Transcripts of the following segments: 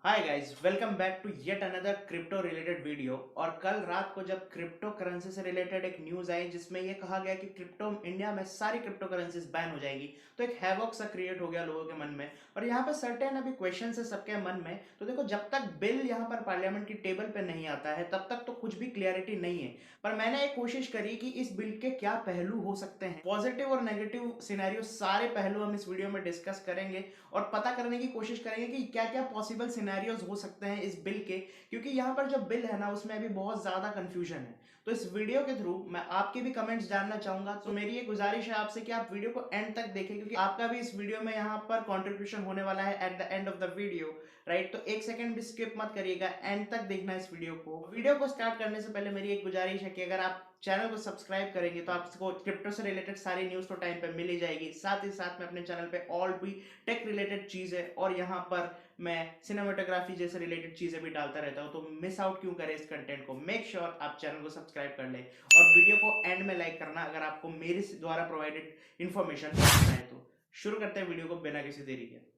Hi guys, welcome back to yet another crypto related video. और कल रात को जब क्रिप्टो करेंसी से रिलेटेड एक न्यूज आई जिसमें ये कहा गया कि क्रिप्टो इंडिया में सारी क्रिप्टो करेंसीज बैन हो जाएंगी, तो एक हैवॉक सा क्रिएट हो गया लोगों के मन में। और यहाँ पे सर्टेन अभी क्वेश्चन है सबके मन में। तो देखो, जब तक बिल यहाँ पर पार्लियामेंट की टेबल पे नहीं आता है तब तक तो कुछ भी क्लियरिटी नहीं है। पर मैंने एक कोशिश करी कि इस बिल के क्या पहलू हो सकते हैं, पॉजिटिव और नेगेटिव सिनेरियो, सारे पहलू हम इस वीडियो में डिस्कस करेंगे और पता करने की कोशिश करेंगे कि क्या क्या पॉसिबल सिनेरियोज हो सकते हैं इस बिल के। क्योंकि यहाँ पर जो बिल है ना, उसमें अभी बहुत ज्यादा कंफ्यूजन है। तो इस वीडियो के थ्रू मैं आपके भी कमेंट्स जानना चाहूंगा। तो मेरी ये गुजारिश है आपसे कि आप वीडियो को एंड तक देखें, क्योंकि आपका भी इस वीडियो में यहाँ पर कंट्रीब्यूशन होने वाला है at the end of the video. Right, तो एक सेकंड भी स्किप मत करिएगा, एंड तक देखना इस वीडियो को। वीडियो को स्टार्ट करने से पहले मेरी एक गुजारिश है कि अगर आप चैनल को सब्सक्राइब करेंगे तो आपको क्रिप्टो से रिलेटेड सारी न्यूज तो टाइम पे मिल ही जाएगी। साथ ही साथ में अपने चैनल पे और भी टेक रिलेटेड चीजें और यहाँ पर मैं सिनेमाटोग्राफी जैसे रिलेटेड चीजें भी डालता रहता हूँ। तो मिस आउट क्यों करें इस कंटेंट को। मेक श्योर आप चैनल को सब्सक्राइब कर ले और वीडियो को एंड में लाइक करना अगर आपको मेरे द्वारा प्रोवाइडेड इन्फॉर्मेशन पसंद आए तो। शुरू करते हैं वीडियो को बिना किसी देरी के।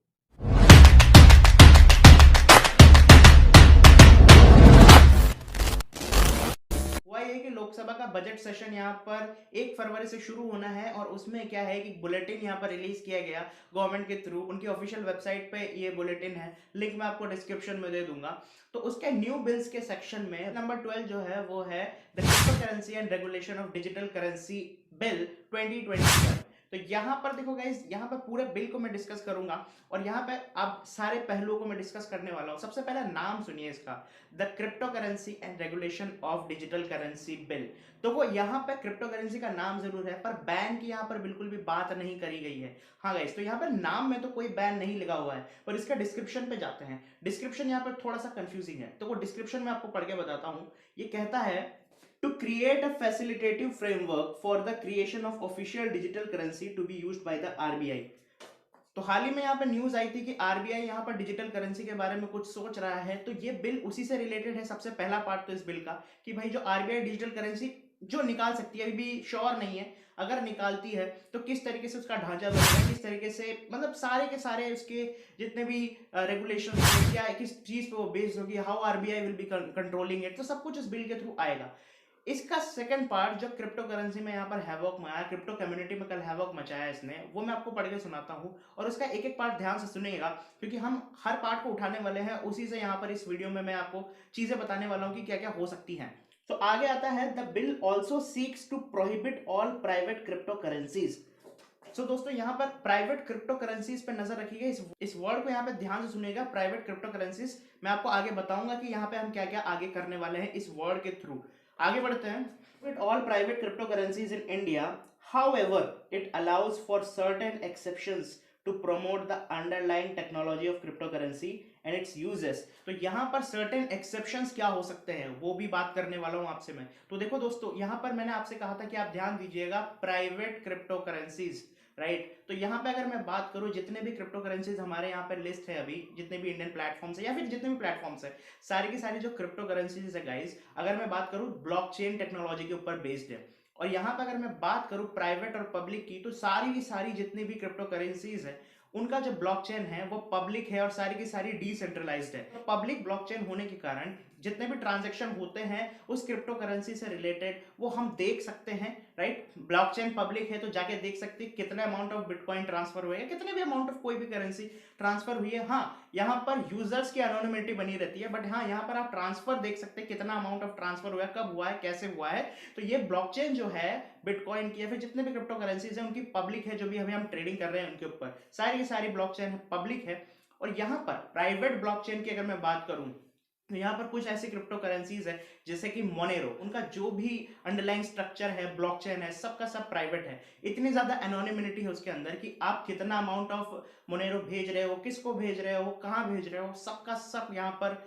हुआ ये कि लोकसभा का बजट सेशन यहाँ पर 1 फरवरी से शुरू होना है और उसमें क्या है कि बुलेटिन यहाँ पर रिलीज किया गया गवर्नमेंट के थ्रू। उनकी ऑफिशियल वेबसाइट पे ये बुलेटिन है, लिंक मैं आपको डिस्क्रिप्शन में दे दूंगा। तो उसके न्यू बिल्स के सेक्शन में नंबर 12 जो है वो है the crypto currency and regulation of digital currency bill 2021। तो यहाँ पर देखो गाइस, यहाँ पर पूरे बिल को मैं डिस्कस करूंगा और यहाँ पे अब सारे पहलुओं को मैं डिस्कस करने वाला हूँ। सबसे पहला नाम सुनिए इसका, the crypto currency and regulation of digital currency bill. तो वो यहाँ पे क्रिप्टो करेंसी का नाम जरूर है पर बैन की यहाँ पर बिल्कुल भी बात नहीं करी गई है। हाँ गाइस, तो यहाँ पर नाम में तो कोई बैन नहीं लगा हुआ है, पर इसका डिस्क्रिप्शन पे जाते हैं। डिस्क्रिप्शन यहाँ पर थोड़ा सा कंफ्यूजिंग है, तो वो डिस्क्रिप्शन में आपको पढ़ के बताता हूँ। ये कहता है to create a facilitative framework for the creation of official digital currency to be used by the RBI। तो हाल ही में यहाँ पे न्यूज आई थी कि आरबीआई यहाँ पर डिजिटल करेंसी के बारे में कुछ सोच रहा है। तो ये बिल उसी से रिलेटेड है। सबसे पहला पार्ट तो इस बिल का कि भाई जो आरबीआई डिजिटल करेंसी जो निकाल सकती है, अभी भी श्योर नहीं है, अगर निकालती है तो किस तरीके से उसका ढांचा बनेगा, किस तरीके से, मतलब सारे के सारे उसके जितने भी रेगुलेशन क्या किस चीज पे वो बेस्ड होगी, how RBI will be controlling it, तो सब कुछ इस बिल के थ्रू आएगा। इसका सेकंड पार्ट जो क्रिप्टो करेंसी में यहाँ पर हैवॉक मचाया, क्रिप्टो कम्युनिटी में कल हैवॉक मचाया इसने, वो मैं आपको पढ़ के सुनाता हूँ और उसका एक एक पार्ट ध्यान से सुनिएगा, क्योंकि हम हर पार्ट को उठाने वाले हैं। उसी से यहाँ पर इस वीडियो में मैं आपको चीजें बताने वाला हूँ कि क्या क्या हो सकती हैं। तो आगे आता है, the bill also seeks to prohibit all private cryptocurrencies. So दोस्तों, यहाँ पर प्राइवेट क्रिप्टो करेंसीज पे नजर रखिएगा। इस वर्ड को यहाँ पे ध्यान से सुनिएगा, प्राइवेट क्रिप्टो करेंसीज। मैं आपको आगे बताऊंगा कि यहाँ पे हम क्या क्या आगे करने वाले हैं इस वर्ड के थ्रू। आगे बढ़ते हैं। With all private cryptocurrencies in India, however, it allows for certain exceptions to promote the underlying technology of cryptocurrency and its uses। तो यहाँ पर certain exceptions क्या हो सकते हैं वो भी बात करने वाला हूँ आपसे मैं। तो देखो दोस्तों, यहाँ पर मैंने आपसे कहा था कि आप ध्यान दीजिएगा प्राइवेट क्रिप्टो करेंसीज। राइट, तो यहाँ पे अगर मैं बात करूँ जितने भी क्रिप्टो करेंसीज हमारे यहाँ पे लिस्ट है अभी, जितने भी इंडियन प्लेटफॉर्म्स है या फिर जितने भी प्लेटफॉर्म्स है, सारी की सारी जो क्रिप्टो करेंसीज है गाइस, अगर मैं बात करूँ ब्लॉकचेन टेक्नोलॉजी के ऊपर बेस्ड है। और यहाँ पे अगर मैं बात करूँ प्राइवेट और पब्लिक की, तो सारी की सारी जितनी भी क्रिप्टो करेंसीज है उनका जो ब्लॉकचेन है वो पब्लिक है और सारी की सारी डिसेंट्रलाइज्ड है। तो पब्लिक ब्लॉकचेन होने के कारण जितने भी ट्रांजैक्शन होते हैं उस क्रिप्टो करेंसी से रिलेटेड वो हम देख सकते हैं। राइट, ब्लॉकचेन पब्लिक है तो जाके देख सकते हैं कितना अमाउंट ऑफ बिटकॉइन ट्रांसफर हुआ है, कितने भी अमाउंट ऑफ कोई भी करेंसी ट्रांसफर हुई है। हाँ, यहाँ पर यूजर्स की एनोनिमिटी बनी रहती है, बट हाँ यहाँ पर आप ट्रांसफर देख सकते हैं कितना अमाउंट ऑफ ट्रांसफर हुआ है, कब हुआ है, कैसे हुआ है। तो ये ब्लॉकचेन जो है बिटकॉइन की या फिर जितने भी क्रिप्टो करेंसीज है उनकी पब्लिक है, जो भी अभी हम ट्रेडिंग कर रहे हैं उनके ऊपर सारी की सारी ब्लॉकचेन पब्लिक है। और यहाँ पर प्राइवेट ब्लॉकचेन की अगर मैं बात करूं तो यहाँ पर कुछ ऐसी क्रिप्टो करेंसीज है जैसे कि मोनेरो, उनका जो भी अंडरलाइंग स्ट्रक्चर है, ब्लॉकचेन है, सबका सब प्राइवेट है। इतनी ज्यादा एनोनिमिटी है उसके अंदर कि आप कितना अमाउंट ऑफ मोनेरो भेज रहे हो, किसको भेज रहे हो, कहाँ भेज रहे हो, सबका सब यहाँ पर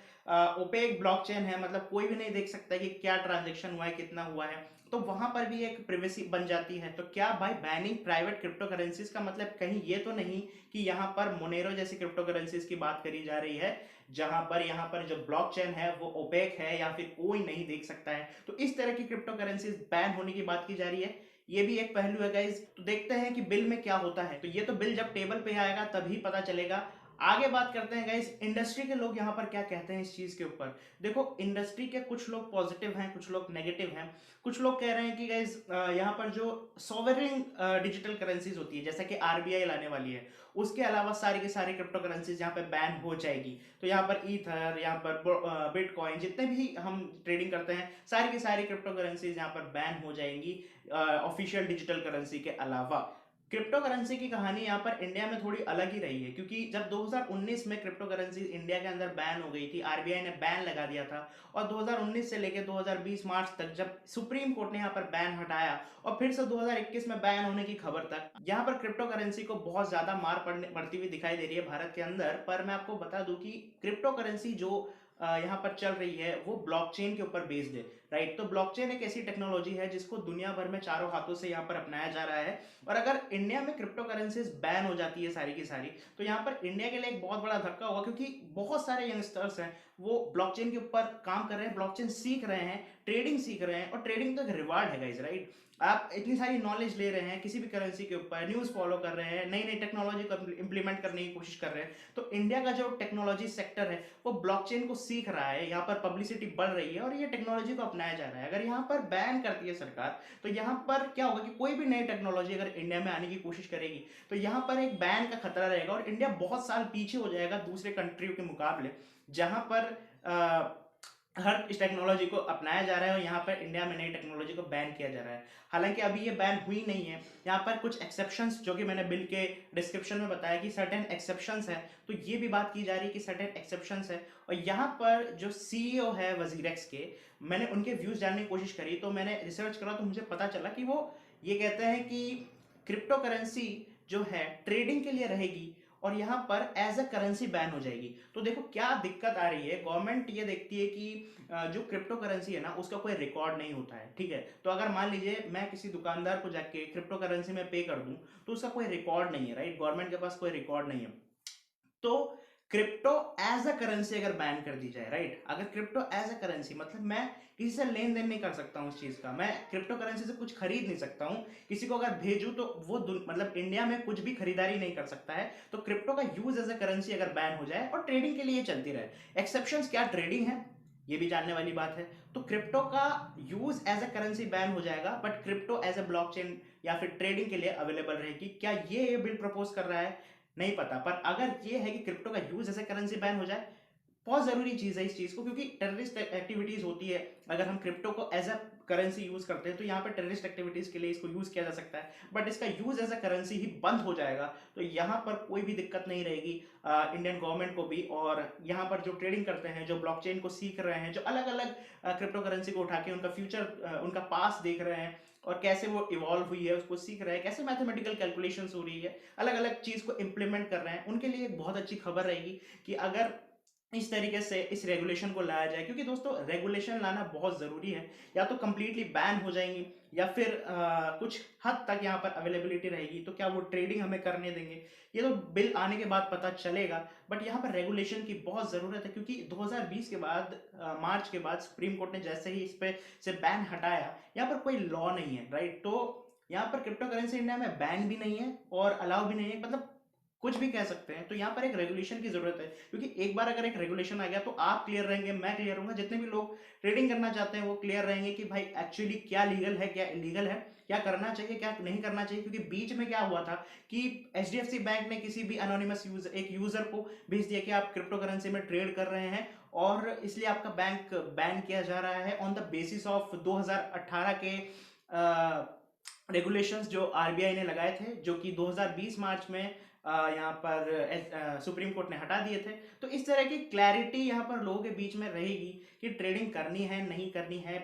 ओपेक ब्लॉकचेन है। मतलब कोई भी नहीं देख सकता कि क्या ट्रांजेक्शन हुआ है, कितना हुआ है। तो वहां पर भी एक प्रिवेसी बन जाती है। तो क्या भाई बैनिंग प्राइवेट क्रिप्टो करेंसीज का मतलब कहीं ये तो नहीं कि यहाँ पर मोनेरो जैसी क्रिप्टो करेंसीज की बात करी जा रही है जहां पर यहाँ पर जो ब्लॉकचेन है वो ओपेक है या फिर कोई नहीं देख सकता है। तो इस तरह की क्रिप्टो करेंसीज बैन होने की बात की जा रही है। ये भी एक पहलू है गाइस। तो देखते हैं कि बिल में क्या होता है। तो ये तो बिल जब टेबल पे आएगा तभी पता चलेगा। आगे बात करते हैं गाइस, इंडस्ट्री के लोग यहाँ पर क्या कहते हैं इस चीज के ऊपर। देखो, इंडस्ट्री के कुछ लोग पॉजिटिव हैं, कुछ लोग नेगेटिव हैं। कुछ लोग कह रहे हैं कि गाइस यहाँ पर जो सॉवरेन डिजिटल करेंसीज होती है, जैसा कि आरबीआई लाने वाली है, उसके अलावा सारी की सारी क्रिप्टो करेंसीज यहाँ पे बैन हो जाएगी। तो यहाँ पर ईथर, यहाँ पर बिटकॉइन, जितने भी हम ट्रेडिंग करते हैं, सारी की सारी क्रिप्टो करेंसीज यहाँ पर बैन हो जाएंगी ऑफिशियल डिजिटल करेंसी के अलावा। क्रिप्टो करेंसी की कहानी यहाँ पर इंडिया में थोड़ी अलग ही रही है, क्योंकि जब 2019 में क्रिप्टो करेंसी इंडिया के अंदर बैन हो गई थी, आरबीआई ने बैन लगा दिया था, और 2019 से लेकर 2020 मार्च तक जब सुप्रीम कोर्ट ने यहाँ पर बैन हटाया, और फिर से 2021 में बैन होने की खबर तक, यहाँ पर क्रिप्टो करेंसी को बहुत ज्यादा मार पड़ती हुई दिखाई दे रही है भारत के अंदर। पर मैं आपको बता दूं कि क्रिप्टो करेंसी जो यहाँ पर चल रही है वो ब्लॉकचेन के ऊपर बेस्ड है, राइट। तो ब्लॉकचेन एक ऐसी टेक्नोलॉजी है जिसको दुनिया भर में चारों हाथों से यहाँ पर अपनाया जा रहा है। और अगर इंडिया में क्रिप्टो करेंसीज बैन हो जाती है सारी की सारी, तो यहाँ पर इंडिया के लिए एक बहुत बड़ा धक्का होगा, क्योंकि बहुत सारे यंगस्टर्स हैं वो ब्लॉकचेन के ऊपर काम कर रहे हैं, ब्लॉकचेन सीख रहे हैं, ट्रेडिंग सीख रहे हैं। और ट्रेडिंग तो एक रिवार्ड है गाइस, राइट। आप इतनी सारी नॉलेज ले रहे हैं किसी भी करेंसी के ऊपर, न्यूज़ फॉलो कर रहे हैं, नई नई टेक्नोलॉजी को इंप्लीमेंट करने की कोशिश कर रहे हैं। तो इंडिया का जो टेक्नोलॉजी सेक्टर है वो ब्लॉकचेन को सीख रहा है, यहाँ पर पब्लिसिटी बढ़ रही है और ये टेक्नोलॉजी को अपनाया जा रहा है। अगर यहाँ पर बैन करती है सरकार, तो यहाँ पर क्या होगा कि कोई भी नई टेक्नोलॉजी अगर इंडिया में आने की कोशिश करेगी, तो यहाँ पर एक बैन का खतरा रहेगा और इंडिया बहुत साल पीछे हो जाएगा दूसरे कंट्रियों के मुकाबले, जहां पर हर इस टेक्नोलॉजी को अपनाया जा रहा है और यहाँ पर इंडिया में नई टेक्नोलॉजी को बैन किया जा रहा है। हालांकि अभी ये बैन हुई नहीं है, यहाँ पर कुछ एक्सेप्शंस, जो कि मैंने बिल के डिस्क्रिप्शन में बताया कि सर्टेन एक्सेप्शंस है, तो ये भी बात की जा रही है कि सर्टेन एक्सेप्शंस है। और यहाँ पर जो सीईओ है वजीरेक्स के, मैंने उनके व्यूज जानने की कोशिश करी, तो मैंने रिसर्च करा तो मुझे पता चला कि वो ये कहते हैं कि क्रिप्टो करेंसी जो है ट्रेडिंग के लिए रहेगी और यहाँ पर एज अ करेंसी बैन हो जाएगी। तो देखो क्या दिक्कत आ रही है, गवर्नमेंट ये देखती है कि जो क्रिप्टो करेंसी है ना उसका कोई रिकॉर्ड नहीं होता है, ठीक है। तो अगर मान लीजिए मैं किसी दुकानदार को जाके क्रिप्टो करेंसी में पे कर दूं, तो उसका कोई रिकॉर्ड नहीं है, राइट। गवर्नमेंट के पास कोई रिकॉर्ड नहीं है। तो क्रिप्टो एज अ करेंसी अगर बैन कर दी जाए, राइट, अगर क्रिप्टो एज अ करेंसी मतलब मैं किसी से लेन देन नहीं कर सकता हूँ उस चीज का, मैं क्रिप्टो करेंसी से कुछ खरीद नहीं सकता हूँ, किसी को अगर भेजूं तो वो मतलब इंडिया में कुछ भी खरीदारी नहीं कर सकता है। तो क्रिप्टो का यूज एज अ करेंसी अगर बैन हो जाए और ट्रेडिंग के लिए चलती रहे, एक्सेप्शंस क्या ट्रेडिंग है ये भी जानने वाली बात है। तो क्रिप्टो का use as a currency ban हो जाएगा, but crypto as a blockchain या फिर ट्रेडिंग के लिए अवेलेबल रहेगी। क्या ये बिल प्रपोज कर रहा है, नहीं पता। पर अगर ये है कि क्रिप्टो का use as a currency ban हो जाए, बहुत जरूरी चीज है इस चीज को, क्योंकि टेररिस्ट एक्टिविटीज होती है। अगर हम क्रिप्टो को एज अ करेंसी यूज करते हैं तो यहाँ पर टेररिस्ट एक्टिविटीज के लिए इसको यूज किया जा सकता है, बट इसका यूज एज अ करेंसी ही बंद हो जाएगा। तो यहाँ पर कोई भी दिक्कत नहीं रहेगी इंडियन गवर्नमेंट को भी, और यहाँ पर जो ट्रेडिंग करते हैं, जो ब्लॉकचेन को सीख रहे हैं, जो अलग अलग क्रिप्टो करेंसी को उठा के उनका फ्यूचर, उनका पास देख रहे हैं और कैसे वो इवॉल्व हुई है उसको सीख रहे हैं, कैसे मैथमेटिकल कैलकुलेशंस हो रही है, अलग अलग चीज को इंप्लीमेंट कर रहे हैं, उनके लिए एक बहुत अच्छी खबर रहेगी कि अगर इस तरीके से इस रेगुलेशन को लाया जाए। क्योंकि दोस्तों रेगुलेशन लाना बहुत ज़रूरी है, या तो कंप्लीटली बैन हो जाएंगी या फिर कुछ हद तक यहाँ पर अवेलेबिलिटी रहेगी, तो क्या वो ट्रेडिंग हमें करने देंगे, ये तो बिल आने के बाद पता चलेगा। बट यहाँ पर रेगुलेशन की बहुत ज़रूरत है, क्योंकि 2020 के बाद मार्च के बाद सुप्रीम कोर्ट ने जैसे ही इस पे से बैन हटाया, यहाँ पर कोई लॉ नहीं है, राइट। तो यहाँ पर क्रिप्टो करेंसी इंडिया में बैन भी नहीं है और अलाउ भी नहीं है, मतलब कुछ भी कह सकते हैं। तो यहाँ पर एक रेगुलेशन की जरूरत है, क्योंकि एक बार अगर एक रेगुलेशन आ गया तो आप क्लियर रहेंगे, मैं क्लियर रहूंगा, जितने भी लोग ट्रेडिंग करना चाहते हैं वो क्लियर रहेंगे कि भाई एक्चुअली क्या लीगल है, क्या इलीगल है, क्या करना चाहिए, क्या नहीं करना चाहिए। क्योंकि बीच में क्या हुआ था कि एचडीएफसी बैंक ने किसी भी अनोनिमस यूजर, एक यूजर को भेज दिया कि आप क्रिप्टो करेंसी में ट्रेड कर रहे हैं और इसलिए आपका बैंक बैन किया जा रहा है ऑन द बेसिस ऑफ 2018 के रेगुलेशंस जो आरबीआई ने लगाए थे, जो कि 2020 मार्च में यहाँ पर सुप्रीम कोर्ट ने हटा दिए थे। तो इस तरह की क्लैरिटी यहाँ पर लोगों के बीच में रहेगी कि ट्रेडिंग करनी है नहीं करनी है,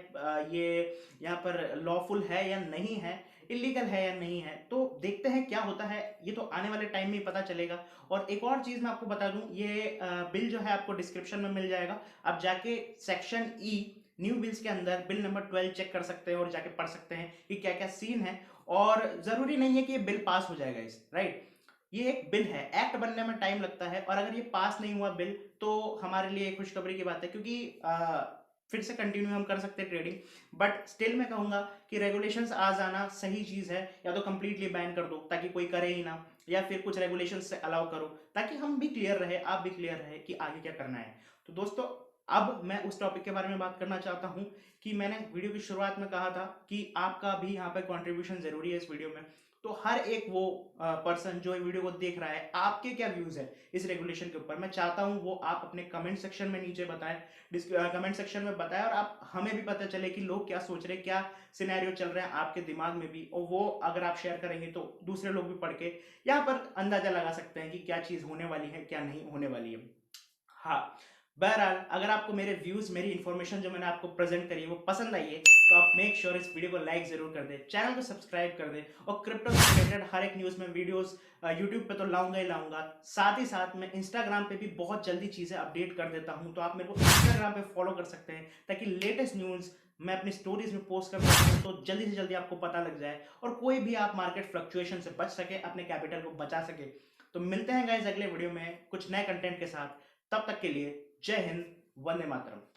ये यहाँ पर लॉफुल है या नहीं है, इलीगल है या नहीं है। तो देखते हैं क्या होता है, ये तो आने वाले टाइम में ही पता चलेगा। और एक और चीज मैं आपको बता दूं, ये बिल जो है आपको डिस्क्रिप्शन में मिल जाएगा, आप जाके सेक्शन ई न्यू बिल्स के अंदर बिल नंबर 12 चेक कर सकते हैं और जाके पढ़ सकते हैं कि क्या क्या सीन है। और जरूरी नहीं है कि ये बिल पास हो जाएगा इस, राइट। ये एक बिल है, एक्ट बनने में टाइम लगता है, और अगर ये पास नहीं हुआ बिल तो हमारे लिए खुशखबरी की बात है, क्योंकि फिर से कंटिन्यू हम कर सकते हैं ट्रेडिंग। बट स्टिल मैं कहूंगा कि रेगुलेशंस आ जाना सही चीज है, या तो कंप्लीटली बैन कर दो ताकि कोई करे ही ना, या फिर कुछ रेगुलेशन से अलाउ करो, ताकि हम भी क्लियर रहे, आप भी क्लियर रहे कि आगे क्या करना है। तो दोस्तों, अब मैं उस टॉपिक के बारे में बात करना चाहता हूं कि मैंने वीडियो की शुरुआत में कहा था कि आपका भी यहाँ पे कंट्रीब्यूशन जरूरी है इस वीडियो में। तो हर एक वो पर्सन जो ये वीडियो को देख रहा है, आपके क्या व्यूज है इस रेगुलेशन के ऊपर, मैं चाहता हूं वो आप अपने कमेंट सेक्शन में नीचे बताएं, कमेंट सेक्शन में बताएं, और आप हमें भी पता चले कि लोग क्या सोच रहे हैं, क्या सिनेरियो चल रहे हैं आपके दिमाग में भी, और वो अगर आप शेयर करेंगे तो दूसरे लोग भी पढ़ के यहाँ पर अंदाजा लगा सकते हैं कि क्या चीज होने वाली है, क्या नहीं होने वाली है। हाँ, बहरहाल अगर आपको मेरे व्यूज, मेरी इंफॉर्मेशन जो मैंने आपको प्रेजेंट करी है वो पसंद आई है, तो आप मेक श्योर इस वीडियो को लाइक जरूर कर दें, चैनल को सब्सक्राइब कर दें, और क्रिप्टो से रिलेटेड हर एक न्यूज में वीडियोस यूट्यूब पे तो लाऊंगा ही लाऊंगा, साथ ही साथ मैं इंस्टाग्राम पे भी बहुत जल्दी चीजें अपडेट कर देता हूं, तो आप मेरे को इंस्टाग्राम पे फॉलो कर सकते हैं, ताकि लेटेस्ट न्यूज मैं अपनी स्टोरीज में पोस्ट कर सकता हूं, तो जल्दी से जल्दी आपको पता लग जाए, और कोई भी आप मार्केट फ्लक्चुएशन से बच सके, अपने कैपिटल को बचा सके। तो मिलते हैं गाइस अगले वीडियो में कुछ नए कंटेंट के साथ, तब तक के लिए जय हिंद, वंदे मातरम।